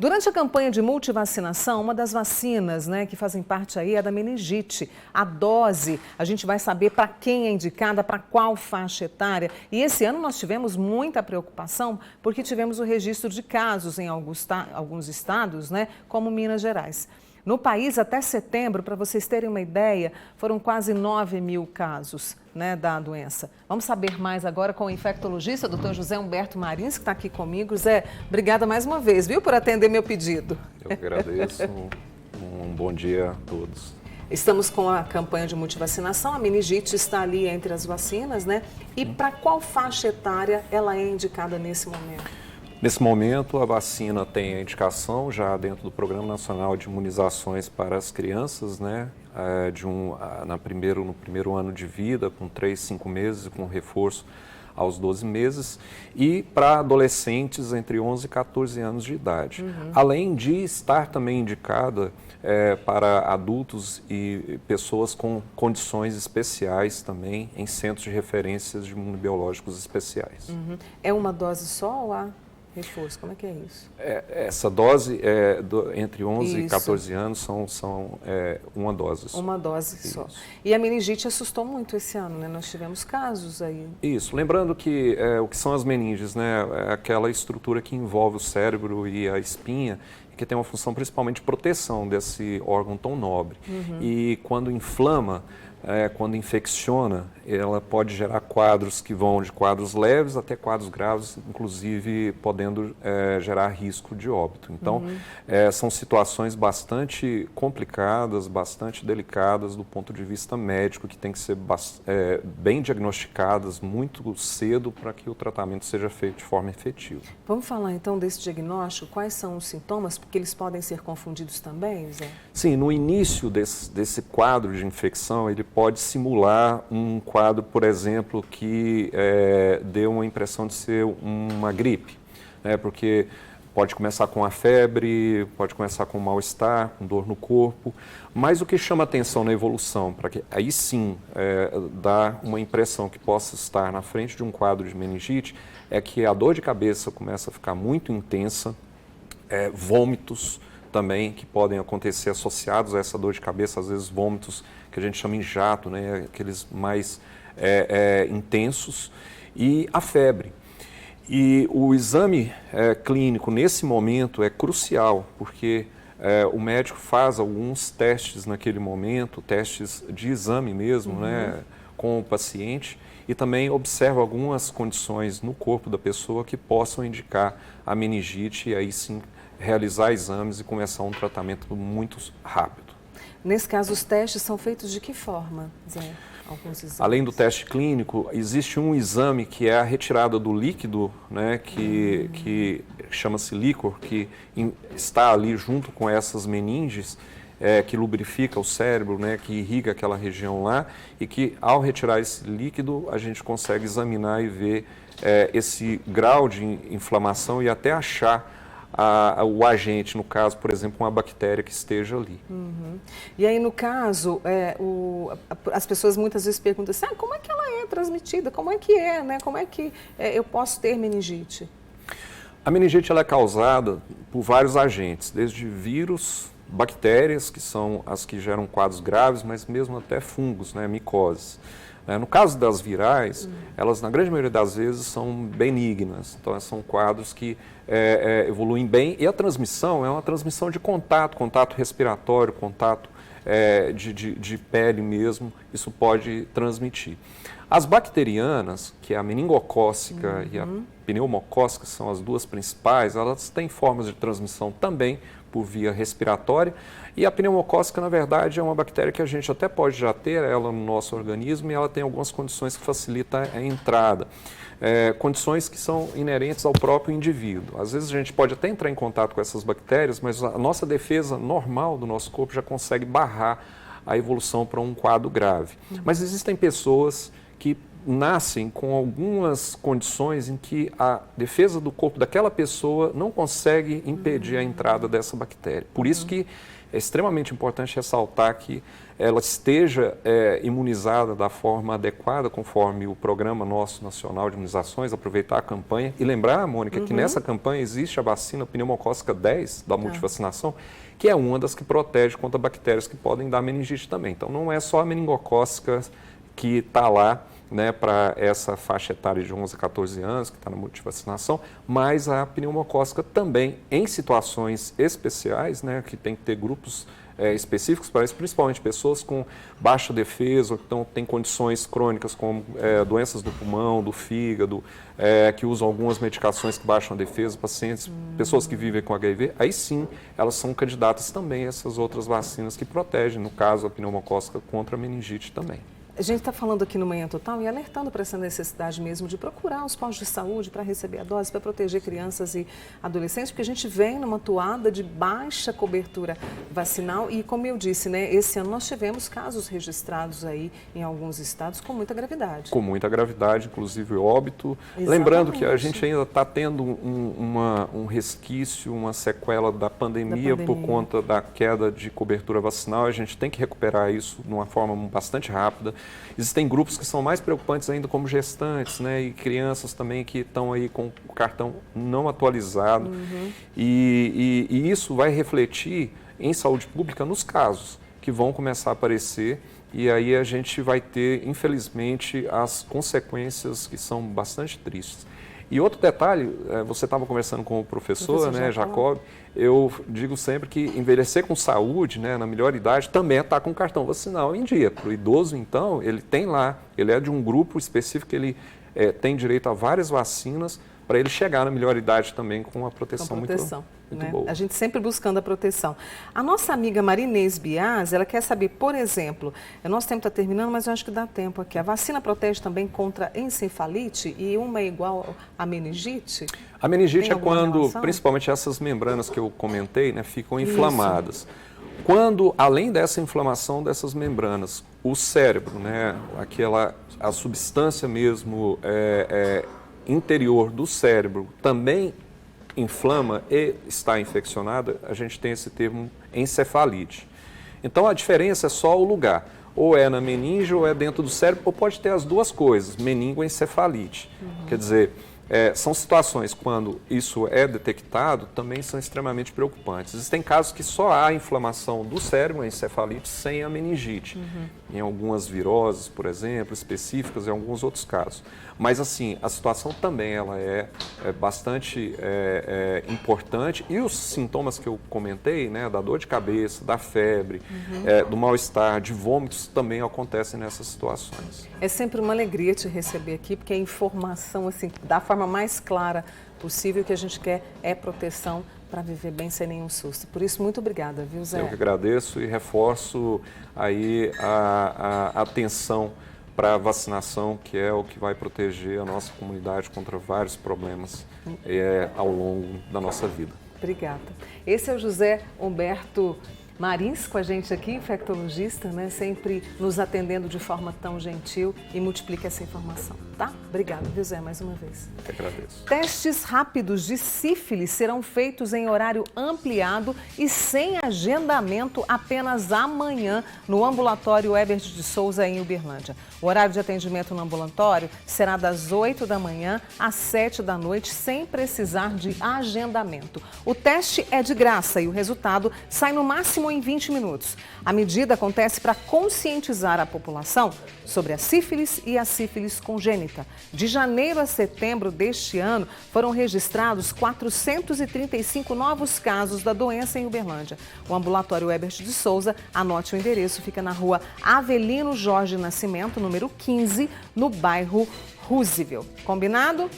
Durante a campanha de multivacinação, uma das vacinas, que fazem parte aí é da meningite. A dose, a gente vai saber para quem é indicada, para qual faixa etária. E esse ano nós tivemos muita preocupação porque tivemos o registro de casos em alguns estados, como Minas Gerais. No país, até setembro, para vocês terem uma ideia, foram quase 9 mil casos da doença. Vamos saber mais agora com o infectologista, Dr. José Humberto Marins, que está aqui comigo. Zé, obrigada mais uma vez, viu, por atender meu pedido. Eu agradeço. Um bom dia a todos. Estamos com a campanha de multivacinação, a meningite está ali entre as vacinas, E para qual faixa etária ela é indicada nesse momento? Nesse momento, a vacina tem a indicação já dentro do Programa Nacional de Imunizações para as crianças, no primeiro ano de vida, com 3, 5 meses, com reforço aos 12 meses, e para adolescentes entre 11 e 14 anos de idade. Além de estar também indicada para adultos e pessoas com condições especiais também em centros de referências de imunobiológicos especiais. É uma dose só ou há reforço? Como é que é isso? Essa dose entre 11 e 14 anos são uma dose só. Uma dose só. E a meningite assustou muito esse ano, Nós tivemos casos aí. Isso. Lembrando que o que são as meninges, É aquela estrutura que envolve o cérebro e a espinha, que tem uma função principalmente de proteção desse órgão tão nobre. E quando inflama, quando infecciona, ela pode gerar quadros que vão de quadros leves até quadros graves, inclusive podendo gerar risco de óbito. Então, são situações bastante complicadas, bastante delicadas do ponto de vista médico, que tem que ser bem diagnosticadas muito cedo para que o tratamento seja feito de forma efetiva. Vamos falar então desse diagnóstico, quais são os sintomas, porque eles podem ser confundidos também, Zé? Sim, no início desse quadro de infecção, ele pode simular um quadro, por exemplo, que dê uma impressão de ser uma gripe, porque pode começar com a febre, pode começar com mal-estar, com dor no corpo, mas o que chama atenção na evolução, para que aí sim dá uma impressão que possa estar na frente de um quadro de meningite, é que a dor de cabeça começa a ficar muito intensa, vômitos também que podem acontecer associados a essa dor de cabeça, às vezes vômitos que a gente chama em jato, aqueles mais intensos, e a febre. E o exame clínico nesse momento é crucial, porque o médico faz alguns testes naquele momento, testes de exame mesmo, com o paciente, e também observa algumas condições no corpo da pessoa que possam indicar a meningite, e aí sim realizar exames e começar um tratamento muito rápido. Nesse caso, os testes são feitos de que forma, Zé? Alguns exames. Além do teste clínico, existe um exame que é a retirada do líquido, que chama-se líquor, que está ali junto com essas meninges, que lubrifica o cérebro, que irriga aquela região lá, e que ao retirar esse líquido, a gente consegue examinar e ver esse grau de inflamação e até achar o agente, no caso, por exemplo, uma bactéria que esteja ali. E aí, no caso, as pessoas muitas vezes perguntam assim, como é que ela é transmitida? Como é que Como é que eu posso ter meningite? A meningite ela é causada por vários agentes, desde vírus, bactérias, que são as que geram quadros graves, mas mesmo até fungos, micoses. No caso das virais, elas na grande maioria das vezes são benignas, então são quadros que evoluem bem, e a transmissão é uma transmissão de contato respiratório, contato de pele mesmo, isso pode transmitir. As bacterianas, que é a meningocócica e a pneumocócica, são as duas principais, elas têm formas de transmissão também por via respiratória, e a pneumocócica, na verdade, é uma bactéria que a gente até pode já ter ela no nosso organismo, e ela tem algumas condições que facilitam a entrada, condições que são inerentes ao próprio indivíduo. Às vezes a gente pode até entrar em contato com essas bactérias, mas a nossa defesa normal do nosso corpo já consegue barrar a evolução para um quadro grave. Mas existem pessoas que nascem com algumas condições em que a defesa do corpo daquela pessoa não consegue impedir a entrada dessa bactéria. Por isso que é extremamente importante ressaltar que ela esteja imunizada da forma adequada, conforme o Programa Nosso Nacional de Imunizações, aproveitar a campanha. E lembrar, Mônica, que nessa campanha existe a vacina pneumocócica 10 da multivacinação, que é uma das que protege contra bactérias que podem dar meningite também. Então, não é só a meningocócica que está lá, né, para essa faixa etária de 11 a 14 anos, que está na multivacinação, mas a pneumocócica também, em situações especiais, né, que tem que ter grupos específicos para isso, principalmente pessoas com baixa defesa, ou então tem condições crônicas como doenças do pulmão, do fígado, que usam algumas medicações que baixam a defesa, pacientes, pessoas que vivem com HIV, aí sim elas são candidatas também a essas outras vacinas que protegem, no caso a pneumocócica, contra a meningite também. A gente está falando aqui no Manhã Total e alertando para essa necessidade mesmo de procurar os postos de saúde para receber a dose, para proteger crianças e adolescentes, porque a gente vem numa toada de baixa cobertura vacinal e, como eu disse, né, esse ano nós tivemos casos registrados aí em alguns estados com muita gravidade. Com muita gravidade, inclusive óbito. Exatamente. Lembrando que a gente ainda está tendo um resquício, uma sequela da pandemia por conta da queda de cobertura vacinal. A gente tem que recuperar isso de uma forma bastante rápida. Existem grupos que são mais preocupantes ainda, como gestantes, né, e crianças também que estão aí com o cartão não atualizado. E isso vai refletir em saúde pública nos casos que vão começar a aparecer e aí a gente vai ter, infelizmente, as consequências que são bastante tristes. E outro detalhe, você estava conversando com o professor, né, Jacob, eu digo sempre que envelhecer com saúde, né, na melhor idade, também é estar com o cartão vacinal em dia. Para o idoso, então, ele tem lá, ele é de um grupo específico, ele tem direito a várias vacinas para ele chegar na melhor idade também com uma proteção, muito boa. A gente sempre buscando a proteção. A nossa amiga Marinês Bias, ela quer saber, por exemplo, o nosso tempo está terminando, mas eu acho que dá tempo aqui. A vacina protege também contra encefalite e uma é igual à meningite? A meningite é quando, principalmente essas membranas que eu comentei, né, ficam inflamadas. Quando, além dessa inflamação dessas membranas, o cérebro, né, a substância mesmo interior do cérebro também inflama e está infeccionada, a gente tem esse termo encefalite. Então a diferença é só o lugar, ou é na meninge ou é dentro do cérebro, ou pode ter as duas coisas, meningoencefalite. Quer dizer, são situações quando isso é detectado, também são extremamente preocupantes. Existem casos que só há inflamação do cérebro, a encefalite, sem a meningite. Em algumas viroses, por exemplo, específicas, em alguns outros casos. Mas, assim, a situação também ela é bastante importante. E os sintomas que eu comentei, né, da dor de cabeça, da febre, do mal-estar, de vômitos, também acontecem nessas situações. É sempre uma alegria te receber aqui, porque a informação, assim, da forma mais clara possível, que a gente quer é proteção para viver bem sem nenhum susto. Por isso, muito obrigada, viu, Zé? Eu que agradeço e reforço aí a atenção para a vacinação, que é o que vai proteger a nossa comunidade contra vários problemas ao longo da nossa vida. Obrigada. Esse é o José Humberto Marins com a gente aqui, infectologista, né? Sempre nos atendendo de forma tão gentil e multiplica essa informação, tá? Obrigada, viu, Zé, mais uma vez. Eu agradeço. Testes rápidos de sífilis serão feitos em horário ampliado e sem agendamento apenas amanhã no ambulatório Herbert de Souza, em Uberlândia. O horário de atendimento no ambulatório será das 8 da manhã às 7 da noite, sem precisar de agendamento. O teste é de graça e o resultado sai no máximo em 20 minutos. A medida acontece para conscientizar a população sobre a sífilis e a sífilis congênita. De janeiro a setembro deste ano, foram registrados 435 novos casos da doença em Uberlândia. O ambulatório Herbert de Souza, anote o endereço, fica na rua Avelino Jorge Nascimento, número 15, no bairro Roosevelt. Combinado?